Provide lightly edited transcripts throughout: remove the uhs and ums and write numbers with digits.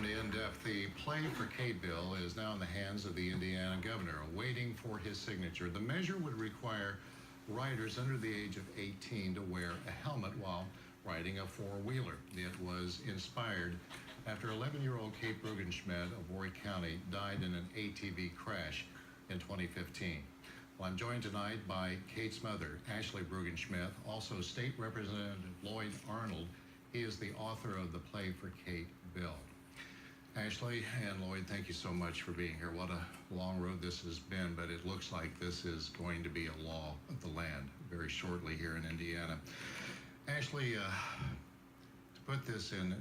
Welcome to In-Depth. The Play for Kate bill is now in the hands of the Indiana governor, waiting for his signature. The measure would require riders under the age of 18 to wear a helmet while riding a four-wheeler. It was inspired after 11-year-old Kate Brugenschmidt of Warwick County died in an ATV crash in 2015. Well, I'm joined tonight by Kate's mother, Ashlee Brugenschmidt, also State Representative Lloyd Arnold. He is the author of the Play for Kate bill. Ashlee and Lloyd, thank you so much for being here. What a long road this has been, but it looks like this is going to be a law of the land very shortly here in Indiana. Ashlee, to put this in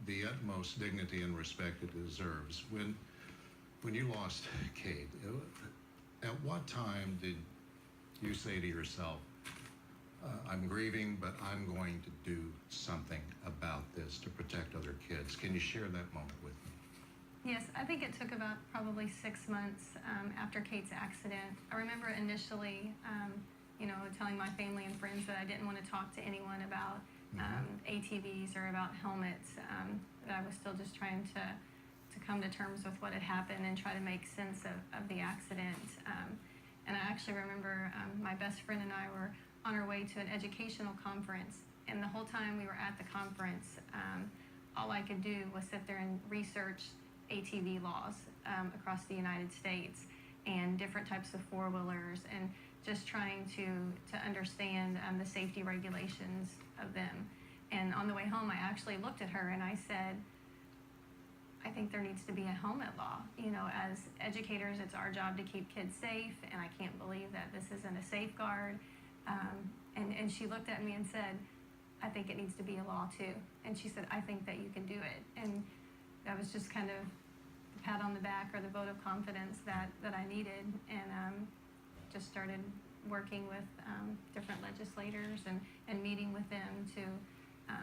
the utmost dignity and respect it deserves, when you lost Kate, at what time did you say to yourself, I'm grieving, but I'm going to do something about this to protect other kids? Can you share that moment with me? Yes, I think it took about probably 6 months after Kate's accident. I remember initially, telling my family and friends that I didn't want to talk to anyone about ATVs or about helmets, that I was still just trying to come to terms with what had happened and try to make sense of the accident. And I actually remember my best friend and I were on our way to an educational conference, and the whole time we were at the conference, all I could do was sit there and research ATV laws across the United States and different types of four-wheelers, and just trying to understand the safety regulations of them. And on the way home, I actually looked at her and I said, I think there needs to be a helmet law. As educators, it's our job to keep kids safe, and I can't believe that this isn't a safeguard. And she looked at me and said, I think it needs to be a law too. And she said, I think that you can do it. And that was just kind of the pat on the back or the vote of confidence that I needed. And just started working with different legislators and meeting with them to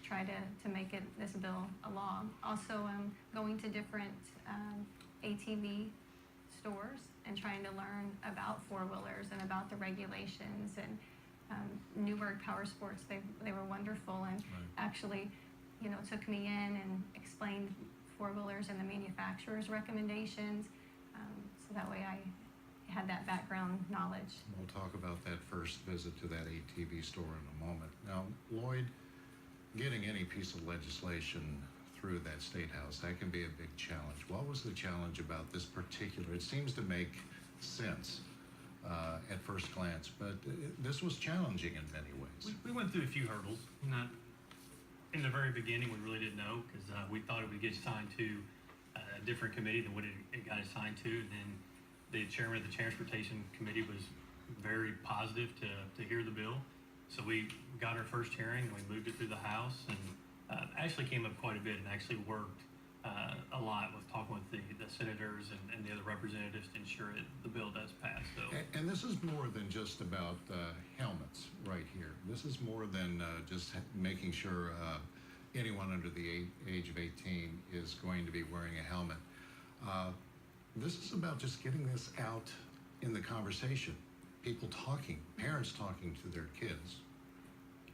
try to make this bill a law. Also going to different ATV stores and trying to learn about four-wheelers and about the regulations. And Newburgh Power Sports, they were wonderful, and actually took me in and explained four-wheelers and the manufacturer's recommendations, so that way I had that background knowledge. We'll talk about that first visit to that ATV store in a moment. Now, Lloyd, getting any piece of legislation through that State House, that can be a big challenge. What was the challenge about this particular? It seems to make sense at first glance, but this was challenging in many ways. We went through a few hurdles. Not in the very beginning, we really didn't know, because we thought it would get assigned to a different committee than what it got assigned to. And then the chairman of the Transportation Committee was very positive to hear the bill. So we got our first hearing, we moved it through the House, and Ashlee came up quite a bit and actually worked a lot with talking with the senators and the other representatives to ensure the bill does pass. So, and this is more than just about helmets right here. This is more than just making sure anyone under the age of 18 is going to be wearing a helmet. This is about just getting this out in the conversation. People talking, parents talking to their kids.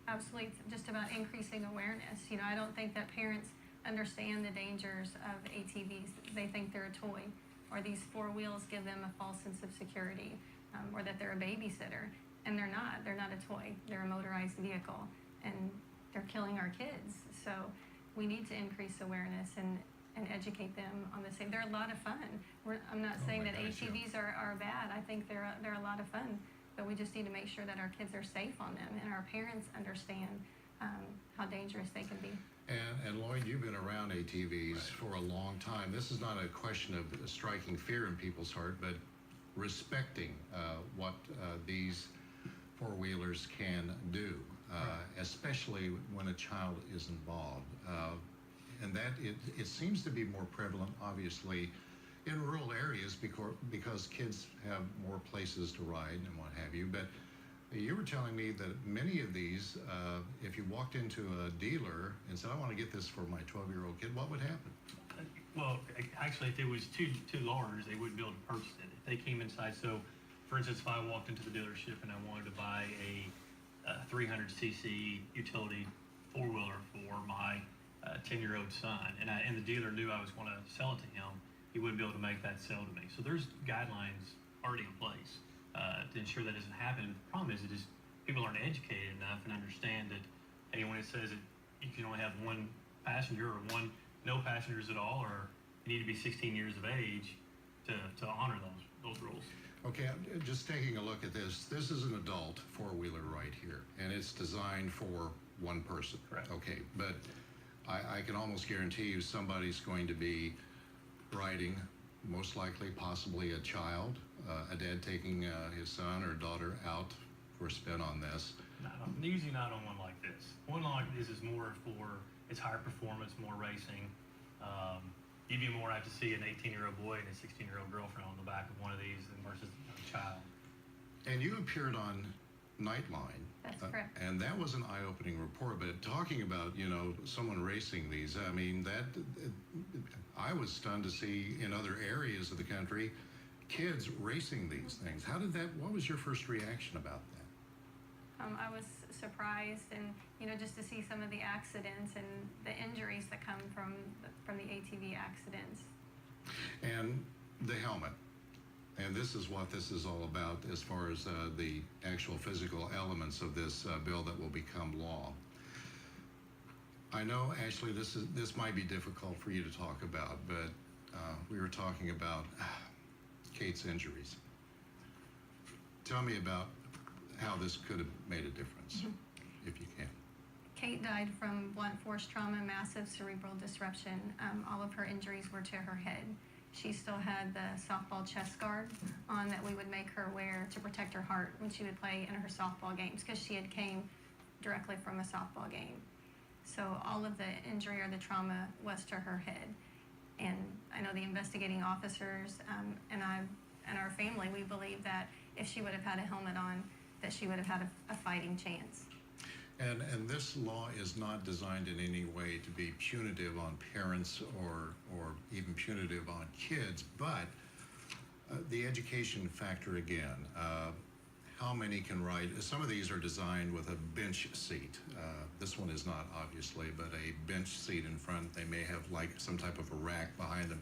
Absolutely, it's just about increasing awareness. I don't think that parents understand the dangers of ATVs. They think they're a toy, or these four wheels give them a false sense of security, or that they're a babysitter, and they're not. They're not a toy. They're a motorized vehicle, and they're killing our kids. So we need to increase awareness and educate them on the same. They're a lot of fun. I'm not saying that ATVs are bad. I think they're a lot of fun, but we just need to make sure that our kids are safe on them and our parents understand how dangerous they can be. And Lloyd, you've been around ATVs for a long time. This is not a question of striking fear in people's heart, but respecting what these four-wheelers can do, especially when a child is involved. And that it seems to be more prevalent, obviously, in rural areas because kids have more places to ride and what have you. But you were telling me that many of these, if you walked into a dealer and said, I want to get this for my 12-year-old kid, what would happen? Well, actually, if it was too large, they wouldn't be able to purchase it. If they came inside, so for instance, if I walked into the dealership and I wanted to buy a 300cc utility four-wheeler for my 10-year-old son, and the dealer knew I was going to sell it to him, he wouldn't be able to make that sale to me. So there's guidelines already in place to ensure that doesn't happen. The problem is people aren't educated enough and understand that, hey, when it says that you can only have one passenger or no passengers at all, or you need to be 16 years of age to honor those rules. Okay, I'm just taking a look at this. This is an adult four-wheeler right here, and it's designed for one person. Correct. Okay, but I can almost guarantee you somebody's going to be riding, most likely, possibly a child, a dad taking his son or daughter out for a spin on this. Usually not on one like this. One like this is more it's higher performance, more racing. You'd be more apt to see an 18-year-old boy and a 16-year-old girlfriend on the back of one of these versus a child. And you appeared on Nightline. That's correct. And that was an eye-opening report. But talking about, someone racing these, I mean, I was stunned to see in other areas of the country kids racing these things. What was your first reaction about that? I was surprised, and just to see some of the accidents and the injuries that come from the ATV accidents. And the helmet. And this is what this is all about as far as the actual physical elements of this bill that will become law. I know, Ashlee, this might be difficult for you to talk about, but we were talking about Kate's injuries. Tell me about how this could have made a difference, if you can. Kate died from blunt force trauma, massive cerebral disruption. All of her injuries were to her head. She still had the softball chest guard on that we would make her wear to protect her heart when she would play in her softball games, because she had came directly from a softball game. So all of the injury or the trauma was to her head. And I know the investigating officers and our family, we believe that if she would have had a helmet on, that she would have had a fighting chance. And this law is not designed in any way to be punitive on parents or even punitive on kids, but the education factor again. How many can ride? Some of these are designed with a bench seat. This one is not, obviously, but a bench seat in front. They may have like some type of a rack behind them.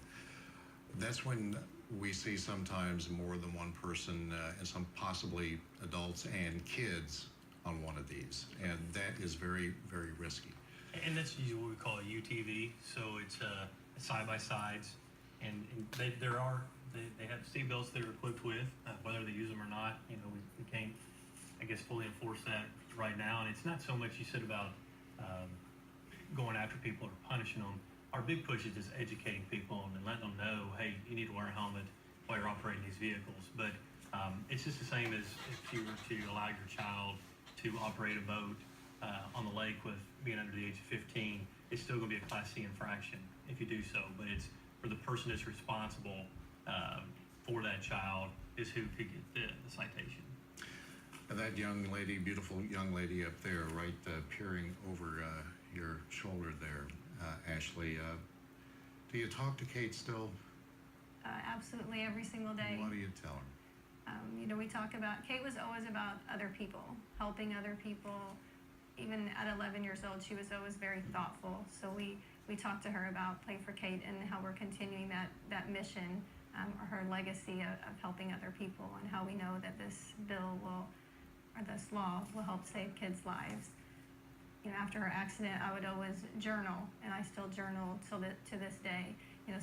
That's when we see sometimes more than one person and some possibly adults and kids on one of these, and that is very, very risky. And that's usually what we call a UTV. So it's side by sides, and they have seat belts they're equipped with. Whether they use them or not, we can't, I guess, fully enforce that right now. And it's not so much you said about going after people or punishing them. Our big push is just educating people and letting them know, hey, you need to wear a helmet while you're operating these vehicles. But it's just the same as if you were to allow your child to operate a boat on the lake with being under the age of 15, it's still going to be a Class C infraction if you do so. But it's for the person that's responsible for that child is who could get the citation. And that young lady, beautiful young lady up there, right, peering over your shoulder there, Ashlee, do you talk to Kate still? Absolutely, every single day. What do you tell her? We talk about, Kate was always about other people, helping other people. Even at 11 years old, she was always very thoughtful. So we talked to her about Play for Kate and how we're continuing that mission, or her legacy of helping other people, and how we know that this this law will help save kids' lives. After her accident, I would always journal, and I still journal to this day.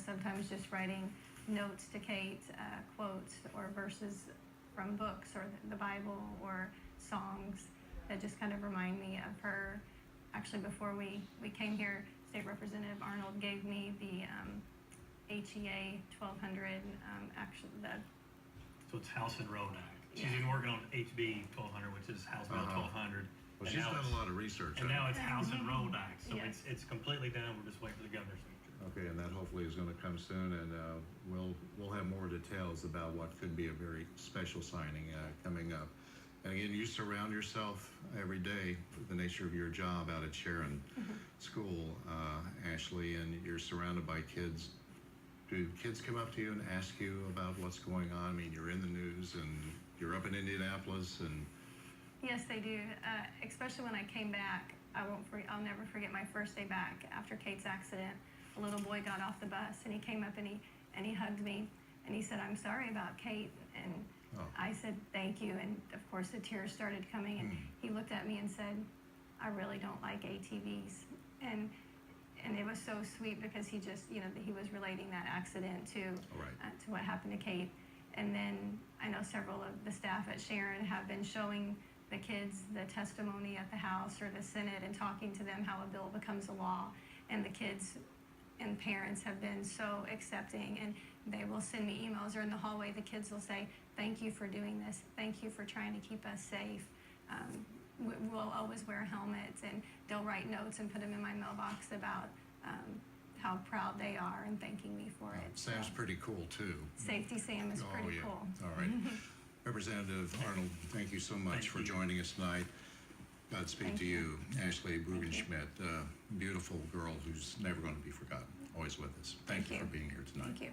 Sometimes just writing notes to Kate, quotes or verses from books or the Bible or songs that just kind of remind me of her. Actually, before we came here, State Representative Arnold gave me the HEA 1200, So it's House and Road Act. She's Yeah. been working on HB 1200, which is House Bill 1200. Well, she's done a lot of research. And now it's House and Road Act, so Yes. it's completely done. We're just waiting for the governor's signature. Okay, and that hopefully is going to come soon, and we'll have more details about what could be a very special signing coming up. And again, you surround yourself every day with the nature of your job out at Sharon School, Ashlee, and you're surrounded by kids. Do kids come up to you and ask you about what's going on? I mean, you're in the news, and you're up in Indianapolis, and Yes, they do. Especially when I came back, I'll never forget my first day back after Kate's accident. A little boy got off the bus and he came up and he hugged me and he said, "I'm sorry about Kate." And I said, "Thank you." And of course the tears started coming and he looked at me and said, "I really don't like ATVs." And it was so sweet because he just, he was relating that accident to what happened to Kate. And then I know several of the staff at Sharon have been showing the kids the testimony at the House or the Senate and talking to them how a bill becomes a law. And the kids and parents have been so accepting, and they will send me emails, or in the hallway the kids will say, "Thank you for doing this. Thank you for trying to keep us safe. We'll always wear helmets," and they'll write notes and put them in my mailbox about how proud they are and thanking me for it. Sam's So, pretty cool too. Safety Sam is pretty cool. All right. Representative Arnold, thank you so much for joining us tonight. Godspeed Thank to you. you. Ashlee Thank you. Schmidt, beautiful girl who's never going to be forgotten, always with us. Thank you for being here tonight. Thank you.